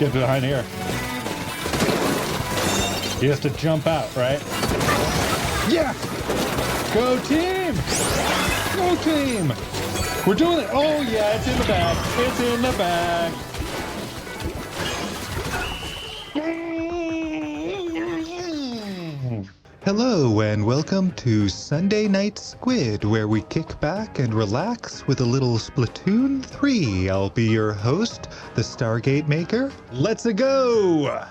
get behind here. He has to jump out, right? Yeah! Go team! Go team! We're doing it! Oh yeah, it's in the bag. It's in the bag. Hello and welcome to Sunday Night Squid, where we kick back and relax with a little Splatoon 3. I'll be your host, the Stargate Maker. Let's-a go!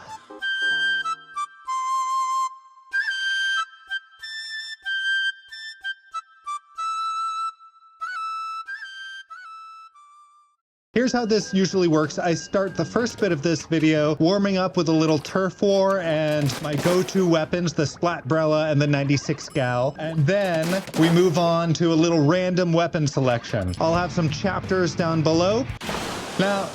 Here's how this usually works. I start the first bit of this video warming up with a little turf war and my go-to weapons, the Splatbrella and the 96 Gal. And then we move on to a little random weapon selection. I'll have some chapters down below. Now,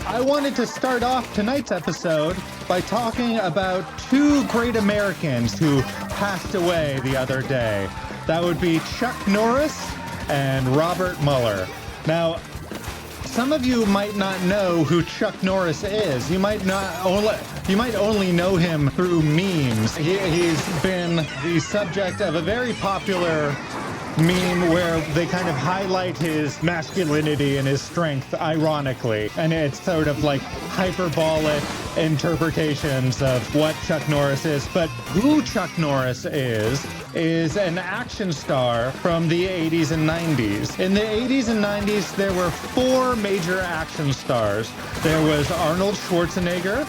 I wanted to start off tonight's episode by talking about two great Americans who passed away the other day. That would be Chuck Norris and Robert Mueller. Now, some of you might not know who Chuck Norris is. You might only know him through memes. He's been the subject of a very popular meme where they kind of highlight his masculinity and his strength ironically, and it's sort of like hyperbolic interpretations of what Chuck Norris is. But who Chuck Norris is an action star from the 80s and 90s. In the 80s and 90s, there were four major action stars. There was Arnold Schwarzenegger,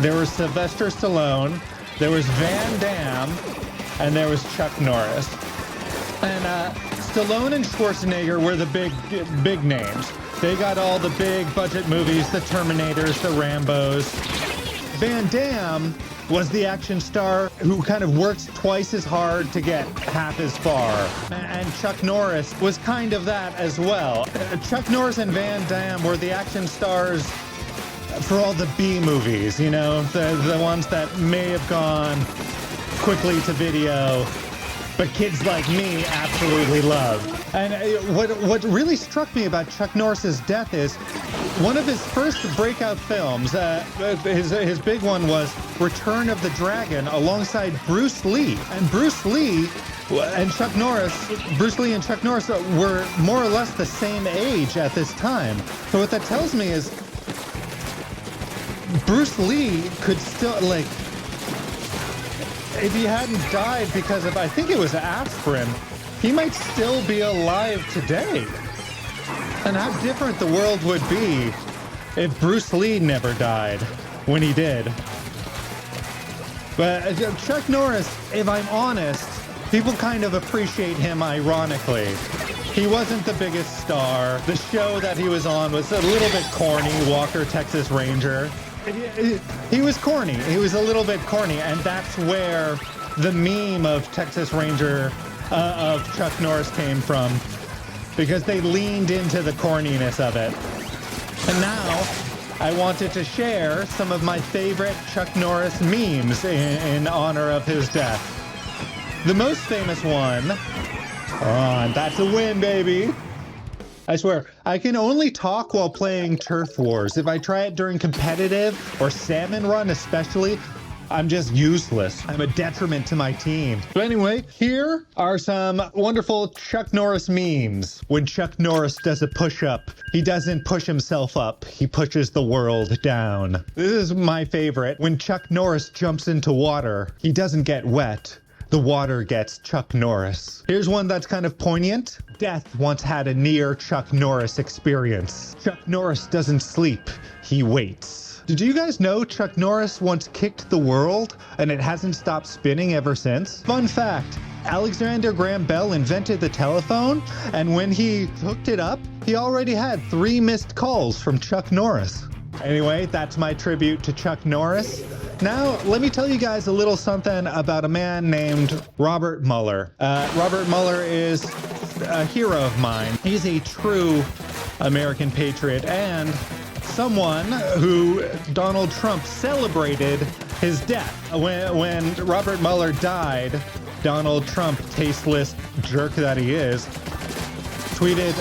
there was Sylvester Stallone, there was Van Damme, and there was Chuck Norris. And Stallone and Schwarzenegger were the big names. They got all the big budget movies, the Terminators, the Rambos. Van Damme was the action star who kind of worked twice as hard to get half as far. And Chuck Norris was kind of that as well. Chuck Norris and Van Damme were the action stars for all the B movies, you know, the ones that may have gone quickly to video, but kids like me absolutely love. And what really struck me about Chuck Norris's death is one of his first breakout films, his big one was Return of the Dragon alongside Bruce Lee. And Bruce Lee and Chuck Norris were more or less the same age at this time. So what that tells me is Bruce Lee could still, like, if he hadn't died because of, I think it was aspirin, he might still be alive today. And how different the world would be if Bruce Lee never died when he did. But Chuck Norris, if I'm honest, people kind of appreciate him ironically. He wasn't the biggest star. The show that he was on was a little bit corny, Walker, Texas Ranger. He was corny. He was a little bit corny, and that's where the meme of Texas Ranger of Chuck Norris came from, because they leaned into the corniness of it. And now I wanted to share some of my favorite Chuck Norris memes in honor of his death. The most famous one, and that's a win, baby. I swear, I can only talk while playing Turf Wars. If I try it during competitive or Salmon Run especially, I'm just useless. I'm a detriment to my team. But anyway, here are some wonderful Chuck Norris memes. When Chuck Norris does a push-up, he doesn't push himself up, he pushes the world down. This is my favorite. When Chuck Norris jumps into water, he doesn't get wet. The water gets Chuck Norris. Here's one that's kind of poignant. Death once had a near Chuck Norris experience. Chuck Norris doesn't sleep, he waits. Did you guys know Chuck Norris once kicked the world and it hasn't stopped spinning ever since? Fun fact, Alexander Graham Bell invented the telephone, and when he hooked it up, he already had 3 missed calls from Chuck Norris. Anyway, that's my tribute to Chuck Norris. Now, let me tell you guys a little something about a man named Robert Mueller. Robert Mueller is a hero of mine. He's a true American patriot and someone who Donald Trump celebrated his death. When Robert Mueller died, Donald Trump, tasteless jerk that he is, tweeted,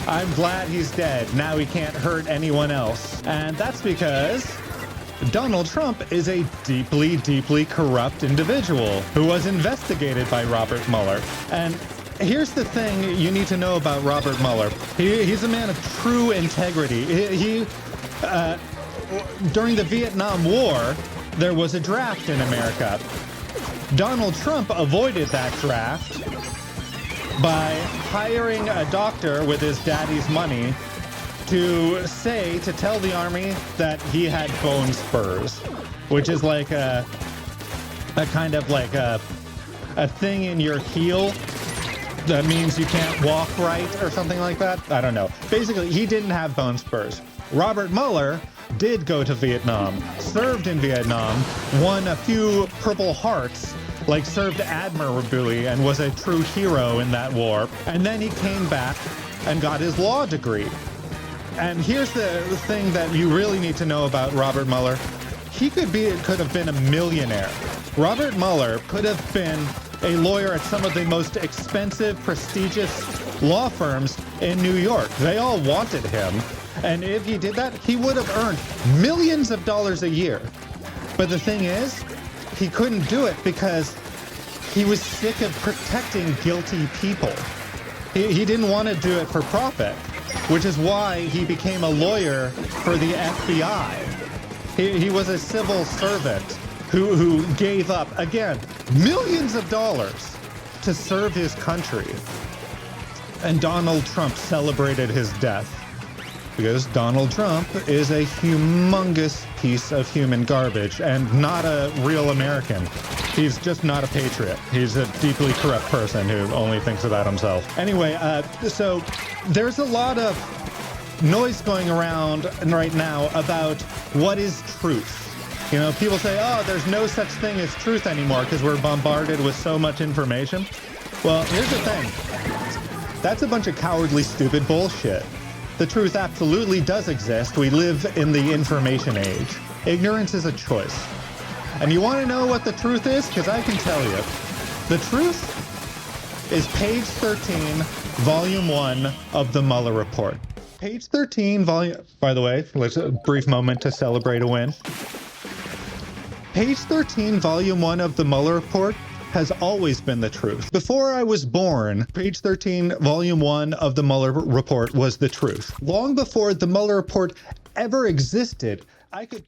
"I'm glad he's dead. Now he can't hurt anyone else." And that's because Donald Trump is a deeply, deeply corrupt individual who was investigated by Robert Mueller. And here's the thing you need to know about Robert Mueller. He's a man of true integrity. During the Vietnam War, there was a draft in America. Donald Trump avoided that draft by hiring a doctor with his daddy's money to tell the army that he had bone spurs, which is like a kind of like a thing in your heel that means you can't walk right or something like that. I don't know. Basically, he didn't have bone spurs. Robert Mueller did go to Vietnam, served in Vietnam, won a few Purple Hearts, like served admirably and was a true hero in that war. And then he came back and got his law degree. And here's the thing that you really need to know about Robert Mueller. He could have been a millionaire. Robert Mueller could have been a lawyer at some of the most expensive, prestigious law firms in New York. They all wanted him. And if he did that, he would have earned millions of dollars a year. But the thing is, he couldn't do it because he was sick of protecting guilty people. He didn't want to do it for profit, which is why he became a lawyer for the FBI. He was a civil servant who gave up, again, millions of dollars to serve his country. And Donald Trump celebrated his death because Donald Trump is a humongous piece of human garbage and not a real American. He's just not a patriot. He's a deeply corrupt person who only thinks about himself. Anyway, so there's a lot of noise going around right now about what is truth. You know, people say, oh, there's no such thing as truth anymore because we're bombarded with so much information. Well, here's the thing. That's a bunch of cowardly, stupid bullshit. The truth absolutely does exist. We live in the information age. Ignorance is a choice. And you want to know what the truth is? Because I can tell you. The truth is page 13, volume 1 of the Mueller report. Page 13, by the way, let's a brief moment to celebrate a win. Page 13, volume 1 of the Mueller report has always been the truth. Before I was born, page 13, volume 1 of the Mueller report was the truth. Long before the Mueller report ever existed, I could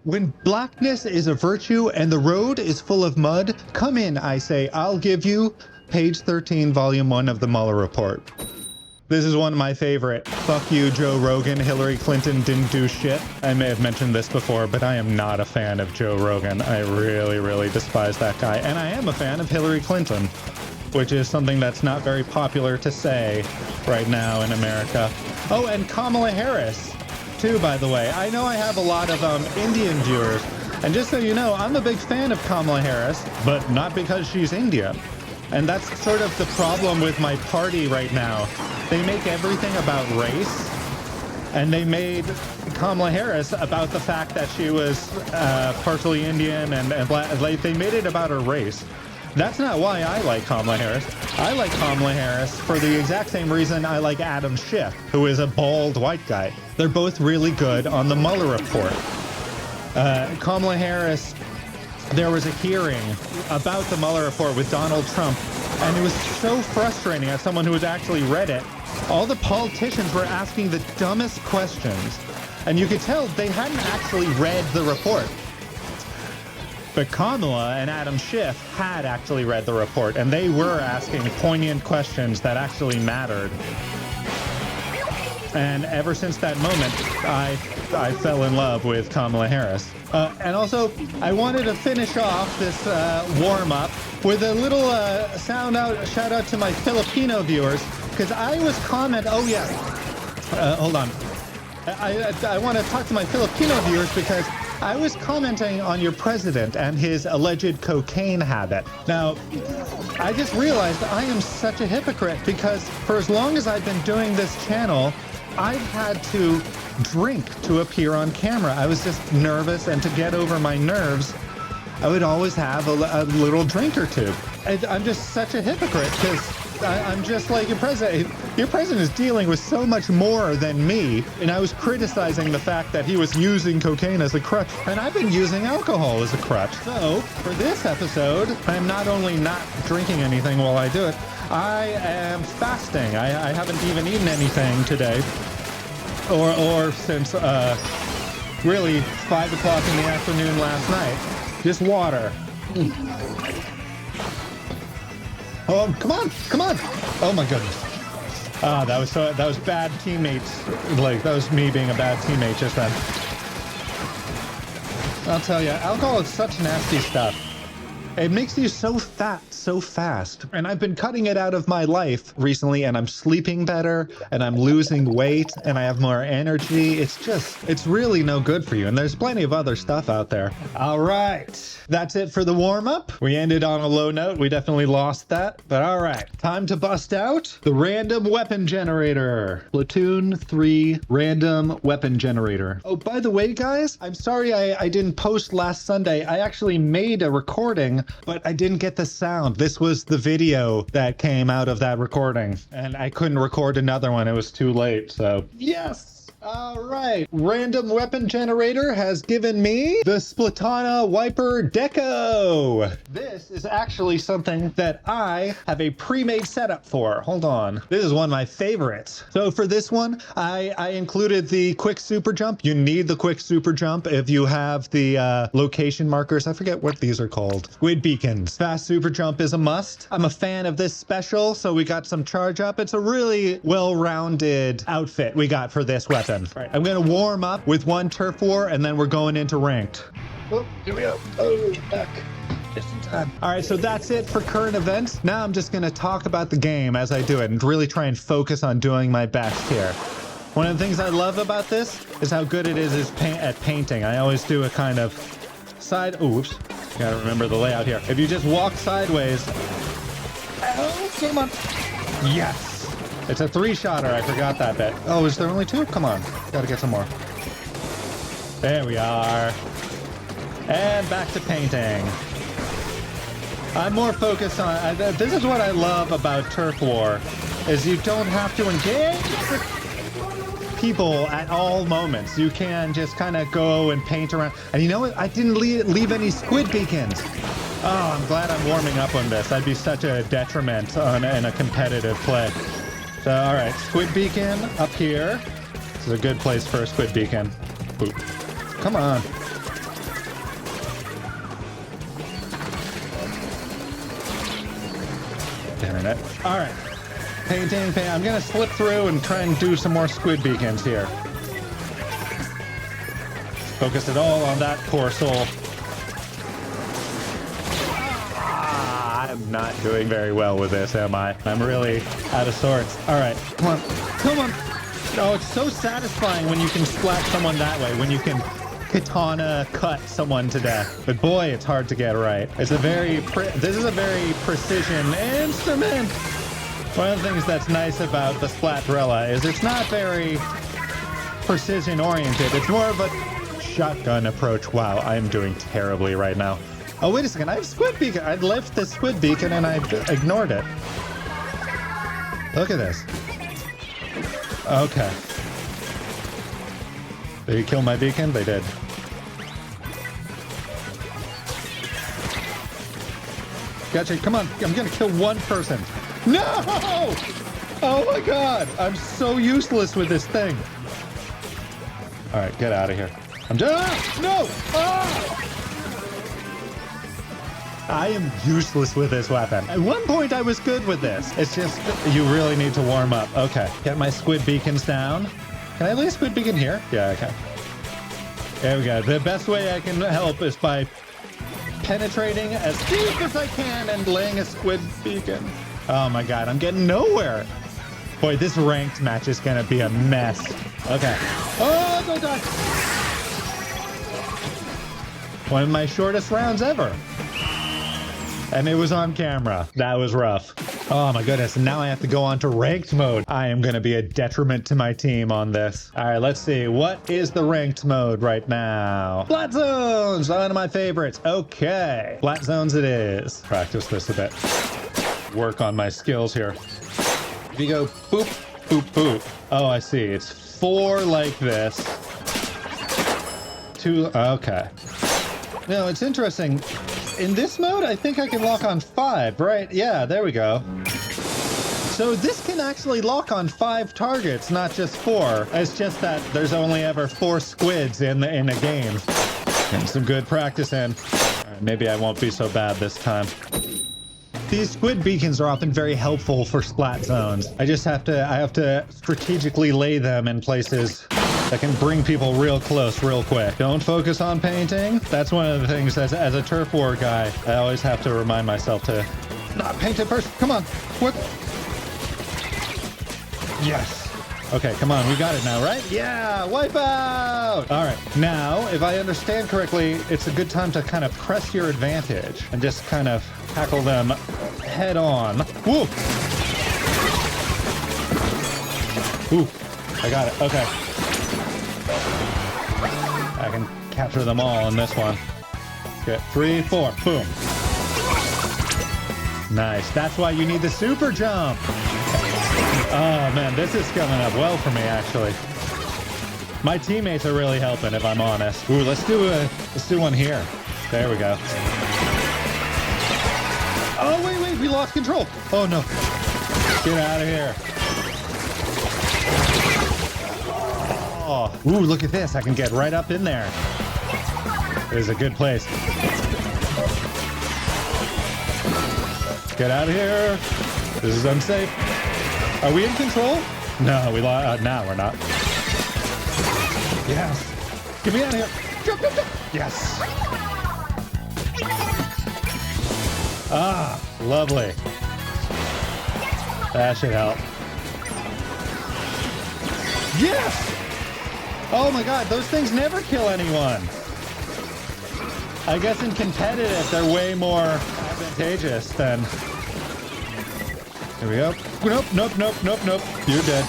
When blackness is a virtue and the road is full of mud, come in, I say, I'll give you page 13, volume 1 of the Mueller report. This is one of my favorite. Fuck you, Joe Rogan. Hillary Clinton didn't do shit. I may have mentioned this before, but I am not a fan of Joe Rogan. I really, really despise that guy. And I am a fan of Hillary Clinton, which is something that's not very popular to say right now in America. Oh, and Kamala Harris, too, by the way. I know I have a lot of Indian viewers. And just so you know, I'm a big fan of Kamala Harris, but not because she's Indian. And that's sort of the problem with my party right now. They make everything about race, and they made Kamala Harris about the fact that she was partially Indian and black. Like, they made it about her race. That's not why I like Kamala Harris. I like Kamala Harris for the exact same reason I like Adam Schiff, who is a bald white guy. They're both really good on the Mueller report. Kamala Harris, there was a hearing about the Mueller report with Donald Trump, and it was so frustrating as someone who has actually read it. All the politicians were asking the dumbest questions, and you could tell they hadn't actually read the report. But Kamala and Adam Schiff had actually read the report, and they were asking poignant questions that actually mattered. And ever since that moment, I fell in love with Kamala Harris. And also, I wanted to finish off this warm-up with a little shout out to my Filipino viewers, because I was hold on. I want to talk to my Filipino viewers because I was commenting on your president and his alleged cocaine habit. Now, I just realized I am such a hypocrite because for as long as I've been doing this channel, I've had to drink to appear on camera. I was just nervous, and to get over my nerves, I would always have a little drink or two. I'm just such a hypocrite because I'm just like your president. Your president is dealing with so much more than me. And I was criticizing the fact that he was using cocaine as a crutch. And I've been using alcohol as a crutch. So for this episode, I'm not only not drinking anything while I do it, I am fasting. I haven't even eaten anything today. Or since really 5 o'clock in the afternoon last night. Just water. Oh, come on. Oh my goodness. Ah, that was bad teammates. Like, that was me being a bad teammate just then. I'll tell you, alcohol is such nasty stuff. It makes you so fat so fast. And I've been cutting it out of my life recently, and I'm sleeping better, and I'm losing weight, and I have more energy. It's really no good for you. And there's plenty of other stuff out there. All right. That's it for the warm-up. We ended on a low note. We definitely lost that. But all right. Time to bust out the random weapon generator. Splatoon 3 random weapon generator. Oh, by the way, guys, I'm sorry I didn't post last Sunday. I actually made a recording, but I didn't get the sound. This was the video that came out of that recording, and I couldn't record another one. It was too late, so yes. All right. Random weapon generator has given me the Splatana wiper Deco. This is actually something that I have a pre-made setup for. Hold on. This is one of my favorites. So for this one, I included the quick super jump. You need the quick super jump if you have the location markers. I forget what these are called. Squid beacons. Fast super jump is a must. I'm a fan of this special, so we got some charge up. It's a really well-rounded outfit we got for this weapon. All right, I'm gonna warm up with one turf war, and then we're going into ranked. Oh, here we go. Oh, back. Just in time. All right, so that's it for current events. Now I'm just gonna talk about the game as I do it and really try and focus on doing my best here. One of the things I love about this is how good it is at painting. I always do a kind of side. Oops, gotta remember the layout here. If you just walk sideways. Oh, come on. Yes. It's a 3-shotter. I forgot that bit. Oh, is there only 2? Come on. Gotta get some more. There we are. And back to painting. I'm more focused on... this is what I love about Turf War, is you don't have to engage with people at all moments. You can just kind of go and paint around. And you know what? I didn't leave any squid beacons. Oh, I'm glad I'm warming up on this. That'd be such a detriment in a competitive play. So, all right, squid beacon up here. This is a good place for a squid beacon. Boop. Come on. Darn it. All right. Painting. I'm going to slip through and try and do some more squid beacons here. Focus it all on that poor soul. I'm not doing very well with this, am I? I'm really out of sorts. All right, come on, come on. Oh, it's so satisfying when you can splat someone that way, when you can katana cut someone to death. But boy, it's hard to get right. It's this is a very precision instrument. One of the things that's nice about the Splatbrella is it's not very precision oriented. It's more of a shotgun approach. Wow, I'm doing terribly right now. Oh, wait a second. I have squid beacon. I left the squid beacon and I ignored it. Look at this. Okay. Did you kill my beacon? They did. Gotcha. Come on. I'm going to kill one person. No! Oh my god. I'm so useless with this thing. All right. Get out of here. I'm just... No! Ah! I am useless with this weapon. At one point, I was good with this. It's just, you really need to warm up. Okay, get my squid beacons down. Can I lay a squid beacon here? Yeah, I can. There we go. The best way I can help is by penetrating as deep as I can and laying a squid beacon. Oh my god, I'm getting nowhere. Boy, this ranked match is gonna be a mess. Okay. Oh, don't die. One of my shortest rounds ever. And it was on camera. That was rough. Oh my goodness. And now I have to go on to ranked mode. I am going to be a detriment to my team on this. All right, let's see. What is the ranked mode right now? Flat zones, one of my favorites. Okay. Flat zones it is. Practice this a bit. work on my skills here. If you go boop, boop, boop. Oh, I see. It's 4 like this. 2, okay. No, it's interesting. In this mode, I think I can lock on 5, right? Yeah, there we go. So this can actually lock on 5 targets, not just 4. It's just that there's only ever 4 squids in a game. Getting some good practice in. All right, maybe I won't be so bad this time. These squid beacons are often very helpful for splat zones. I have to strategically lay them in places that can bring people real close real quick. Don't focus on painting. That's one of the things as a turf war guy, I always have to remind myself to not paint it first. Come on. What? Yes. Okay, come on. We got it now, right? Yeah, wipe out. All right. Now, if I understand correctly, it's a good time to kind of press your advantage and just kind of tackle them head on. Woo! Ooh, I got it. Okay. I can capture them all in this one. Okay, 3, 4, boom. Nice. That's why you need the super jump. Oh man, this is coming up well for me actually. My teammates are really helping, if I'm honest. Ooh, let's do one here. There we go. Oh wait, we lost control. Oh no. Get out of here. Oh, ooh, look at this. I can get right up in there. It is a good place. Get out of here. This is unsafe. Are we in control? No, we lost. Now we're not. Yes. Get me out of here. Jump, jump, jump. Yes. Ah, lovely. That should help. Yes! Oh my god, those things never kill anyone. I guess in competitive, they're way more advantageous than... Here we go. Nope, nope, nope, nope, nope. You're dead.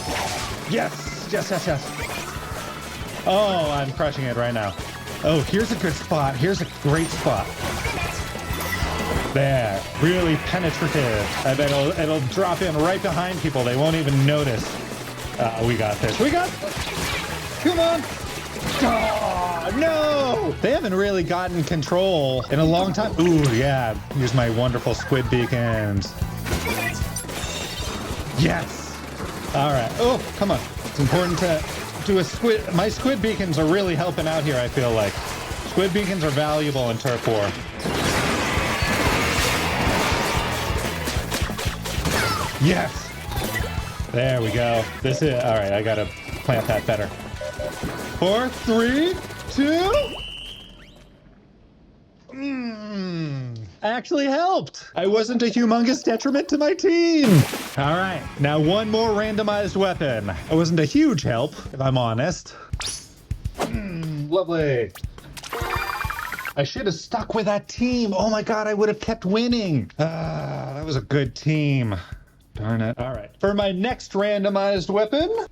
Yes, yes, yes, yes. Oh, I'm crushing it right now. Oh, here's a good spot. Here's a great spot. There, really penetrative. I bet it'll drop in right behind people. They won't even notice. We got this. We got this. Come on. Oh, no. They haven't really gotten control in a long time. Ooh, yeah. Use my wonderful squid beacons. Yes. All right. Oh, come on. It's important to do a squid. My squid beacons are really helping out here, I feel like. Squid beacons are valuable in turf war. Yes. There we go. This is, all right, I gotta plant that better. 4, 3, 2. Actually helped. I wasn't a humongous detriment to my team. All right, now one more randomized weapon. It wasn't a huge help, if I'm honest. Lovely. I should have stuck with that team. Oh my God, I would have kept winning. That was a good team. Darn it. All right, for my next randomized weapon.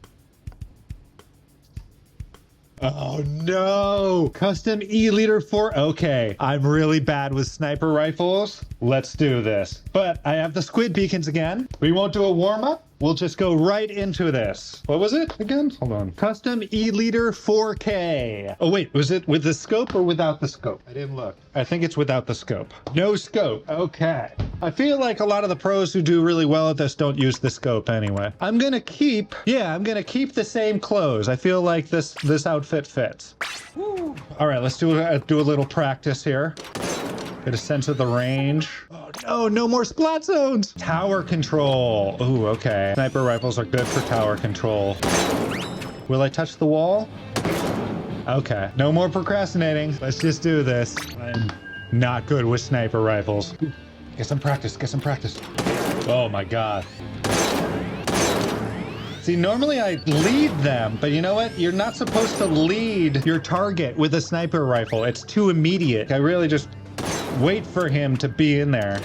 Oh no! Custom E-liter 4. Okay, I'm really bad with sniper rifles. Let's do this. But I have the squid beacons again. We won't do a warm-up. We'll just go right into this. What was it again? Hold on. Custom E-liter 4K. Oh wait, was it with the scope or without the scope? I didn't look. I think it's without the scope. No scope. Okay. I feel like a lot of the pros who do really well at this don't use the scope anyway. I'm gonna keep the same clothes. I feel like this outfit fits. Woo. All right, let's do a little practice here. Get a sense of the range. Oh no, no more splat zones. Tower control. Ooh, okay. Sniper rifles are good for tower control. Will I touch the wall? Okay, no more procrastinating. Let's just do this. I'm not good with sniper rifles. Get some practice, get some practice. Oh my God. See, normally I lead them, but you know what? You're not supposed to lead your target with a sniper rifle. It's too immediate. I really just wait for him to be in there.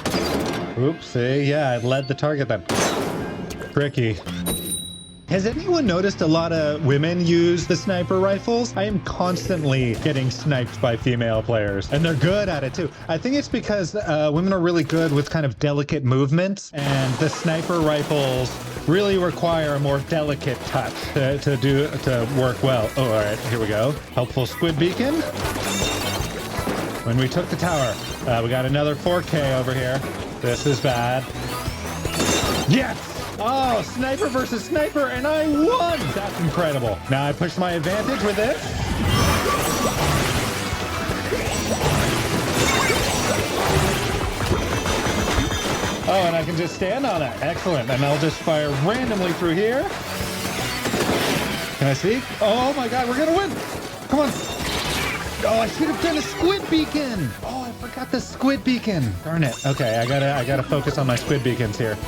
Oops, see, yeah, I led the target then. Tricky. Has anyone noticed a lot of women use the sniper rifles? I am constantly getting sniped by female players, and they're good at it too. I think it's because women are really good with kind of delicate movements, and the sniper rifles really require a more delicate touch to work well. Oh, all right, here we go. Helpful squid beacon. When we took the tower, we got another 4K over here. This is bad. Yes! Oh, sniper versus sniper, and I won! That's incredible. Now I push my advantage with this. Oh, and I can just stand on it. Excellent. And I'll just fire randomly through here. Can I see? Oh my god, we're gonna win! Come on! Oh, I should have done a squid beacon! Oh, I forgot the squid beacon. Darn it. Okay, I gotta focus on my squid beacons here.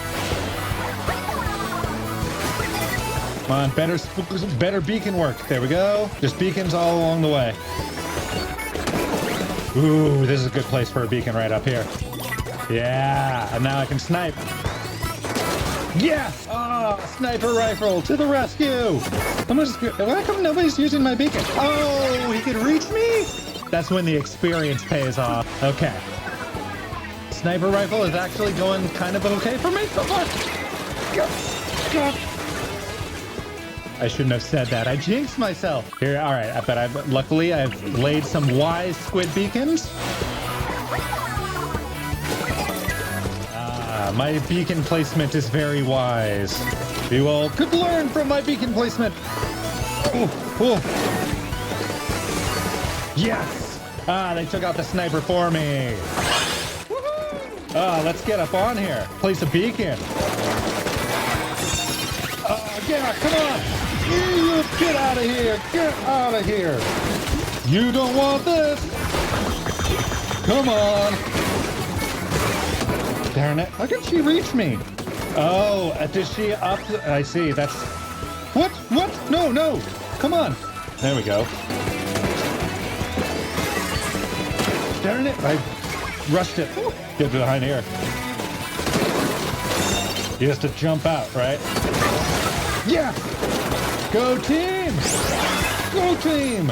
Come on, better beacon work. There we go. Just beacons all along the way. Ooh, this is a good place for a beacon right up here. Yeah, and now I can snipe. Yes! Oh, sniper rifle to the rescue! Why come nobody's using my beacon? Oh, he can reach me? That's when the experience pays off. Okay. Sniper rifle is actually going kind of okay for me so far. I shouldn't have said that. I jinxed myself. Here, all right, but luckily I've laid some wise squid beacons. My beacon placement is very wise. You all could learn from my beacon placement. Ooh, ooh. Yes! Ah, they took out the sniper for me. Ah, let's get up on here. Place a beacon. Yeah, come on! You get out of here! Get out of here! You don't want this! Come on! Darn it! How can she reach me? Oh, did she up? I see. That's what? What? No, no! Come on! There we go. Darn it! I rushed it. Get behind here. He has to jump out, right? Yeah! Go team! Go team!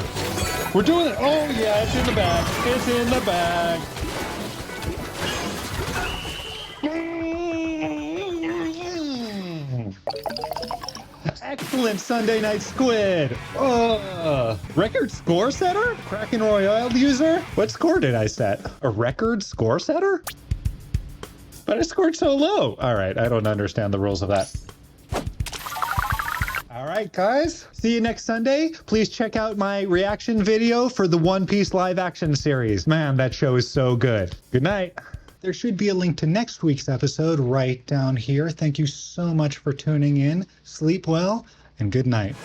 We're doing it! Oh yeah, it's in the bag. It's in the bag. Excellent Sunday Night Squid! Record score setter? Kraken Royale user? What score did I set? A record score setter? But I scored so low. All right, I don't understand the rules of that. All right, guys. See you next Sunday. Please check out my reaction video for the One Piece live action series. Man, that show is so good. Good night. There should be a link to next week's episode right down here. Thank you so much for tuning in. Sleep well and good night.